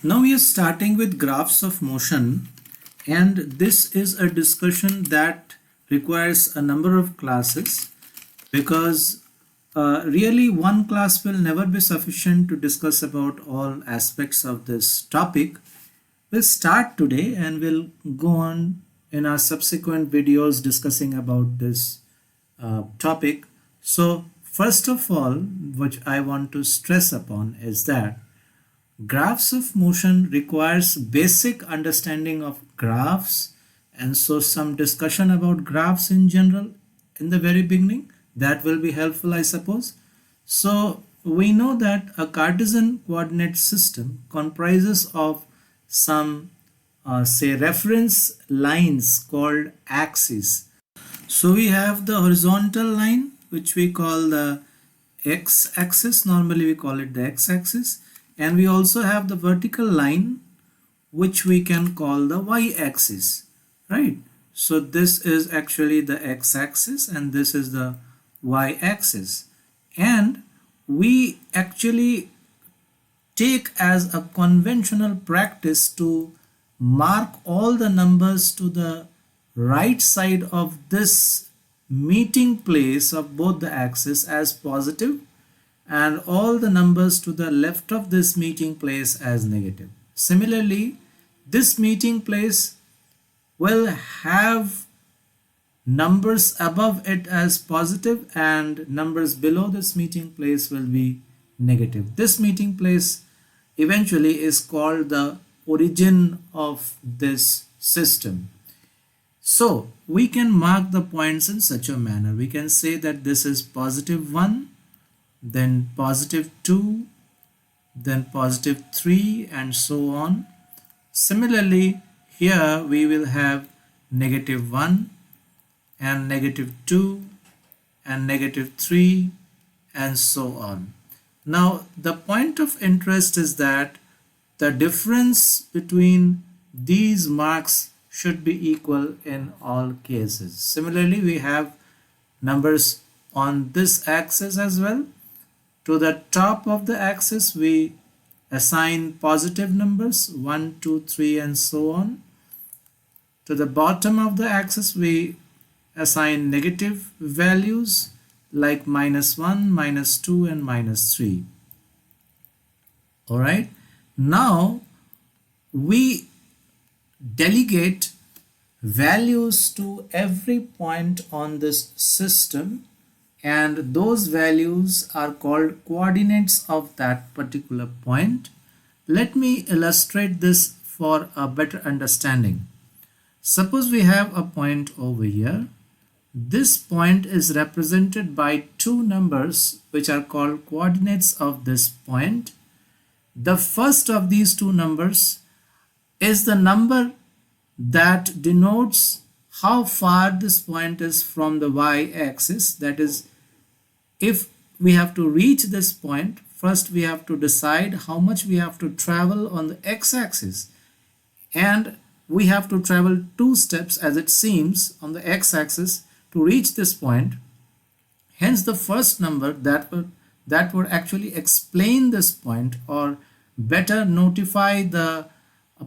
Now we are starting with graphs of motion, and this is a discussion that requires a number of classes because really one class will never be sufficient to discuss about all aspects of this topic. We'll start today and we'll go on in our subsequent videos discussing about this topic. So first of all, what I want to stress upon is that graphs of motion requires basic understanding of graphs, and so some discussion about graphs in general in the very beginning that will be helpful, I suppose. So we know that a Cartesian coordinate system comprises of some say reference lines called axes. So we have the horizontal line which we call the x-axis, normally we call it the x-axis, and we also have the vertical line which we can call the y-axis, right? So this is actually the x-axis and this is the y-axis, and we actually take as a conventional practice to mark all the numbers to the right side of this meeting place of both the axes as positive and all the numbers to the left of this meeting place as negative. Similarly, this meeting place will have numbers above it as positive and numbers below this meeting place will be negative. This meeting place eventually is called the origin of this system. So we can mark the points in such a manner. We can say that this is positive 1, then positive 2, then positive 3, and so on. Similarly, here we will have negative 1 and negative 2 and negative 3 and so on. Now the point of interest is that the difference between these marks should be equal in all cases. Similarly, we have numbers on this axis as well. To the top of the axis we assign positive numbers 1, 2, 3 and so on. To the bottom of the axis we assign negative values like -1, -2 and -3. Alright, now we delegate values to every point on this system, and those values are called coordinates of that particular point. Let me illustrate this for a better understanding. Suppose we have a point over here. This point is represented by two numbers which are called coordinates of this point. The first of these two numbers is the number that denotes how far this point is from the y-axis. That is, if we have to reach this point, first we have to decide how much we have to travel on the x-axis, and we have to travel 2 steps as it seems on the x-axis to reach this point. Hence the first number that would actually explain this point or better notify the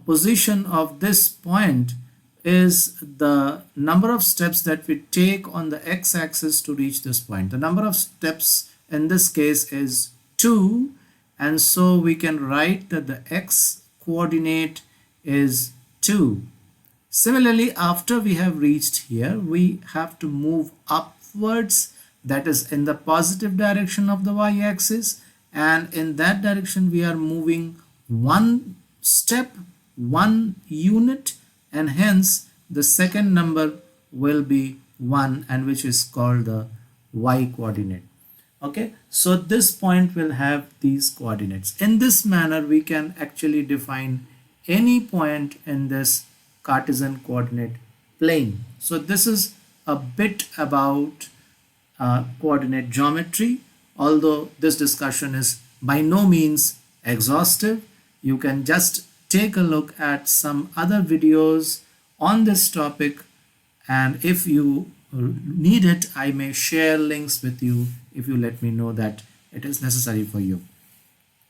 position of this point is the number of steps that we take on the x-axis to reach this point. The number of steps in this case is 2, and so we can write that the x coordinate is 2. Similarly, after we have reached here, we have to move upwards, that is in the positive direction of the y-axis, and in that direction we are moving 1 step, 1 unit, and hence the second number will be 1, and which is called the y coordinate. Okay, so this point will have these coordinates. In this manner we can actually define any point in this Cartesian coordinate plane. So this is a bit about coordinate geometry. Although this discussion is by no means exhaustive, you can just take a look at some other videos on this topic, and if you need it, I may share links with you if you let me know that it is necessary for you.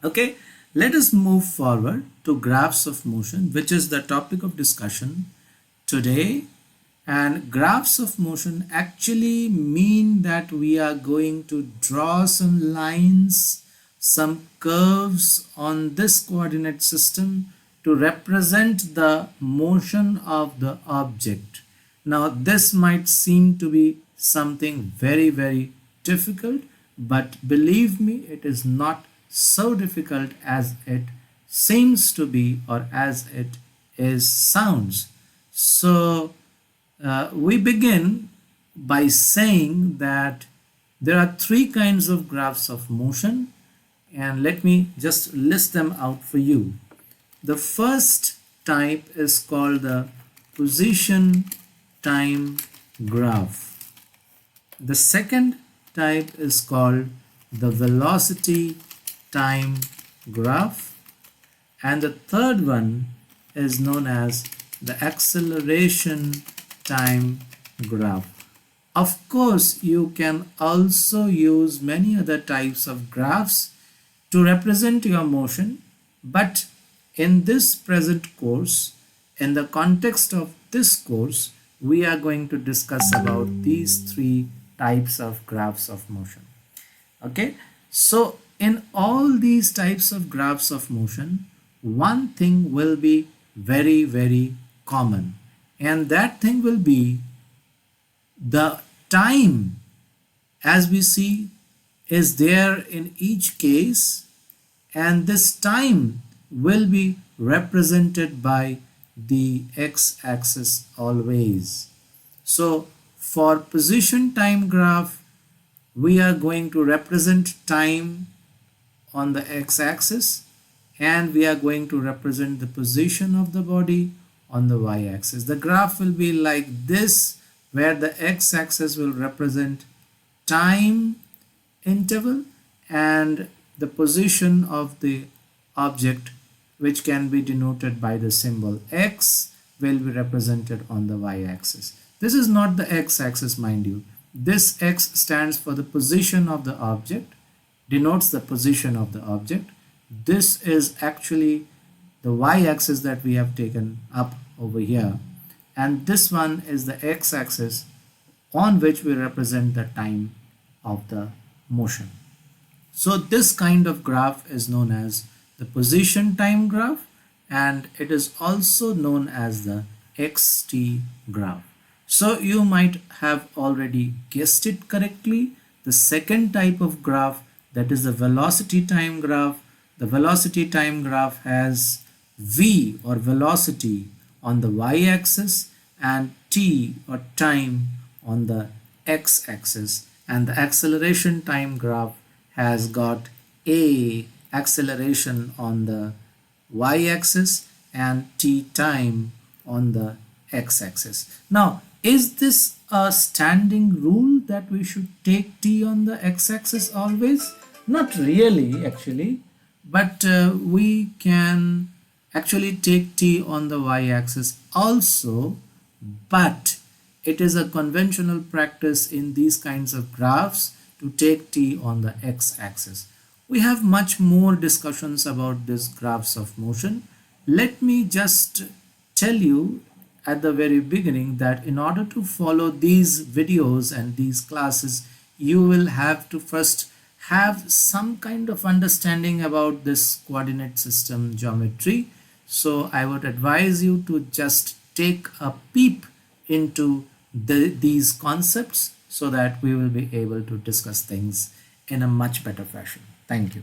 Okay, Let us move forward to graphs of motion, which is the topic of discussion today. And graphs of motion actually mean that we are going to draw some lines, some curves on this coordinate system to represent the motion of the object. Now this might seem to be something very difficult, but believe me, it is not so difficult as it seems to be or as it is sounds. So we begin by saying that there are three kinds of graphs of motion, and let me just list them out for you. The first type is called the position time graph. The second type is called the velocity time graph, and the third one is known as the acceleration time graph. Of course, you can also use many other types of graphs to represent your motion, but in this present course, in the context of this course, we are going to discuss about these three types of graphs of motion. Okay, so in all these types of graphs of motion, one thing will be very common, and that thing will be the time, as we see, is there in each case, and this time will be represented by the x-axis always. So for position time graph, we are going to represent time on the x-axis, and we are going to represent the position of the body on the y-axis. The graph will be like this, where the x-axis will represent time interval and the position of the object, which can be denoted by the symbol x, will be represented on the y-axis. This is not the x-axis, mind you. This x stands for the position of the object, denotes the position of the object. This is actually the y-axis that we have taken up over here, and this one is the x-axis on which we represent the time of the motion. So this kind of graph is known as the position time graph, and it is also known as the xt graph. So you might have already guessed it correctly. The second type of graph, that is the velocity time graph. The velocity time graph has v or velocity on the y-axis and t or time on the x-axis, and the acceleration time graph has got a acceleration on the y-axis and t time on the x-axis. Now, is this a standing rule that we should take t on the x-axis always? Not really actually, but we can actually take t on the y-axis also, but it is a conventional practice in these kinds of graphs to take t on the x-axis. We have much more discussions about these graphs of motion. Let me just tell you at the very beginning that in order to follow these videos and these classes, you will have to first have some kind of understanding about this coordinate system geometry. So I would advise you to just take a peep into these concepts so that we will be able to discuss things in a much better fashion. Thank you.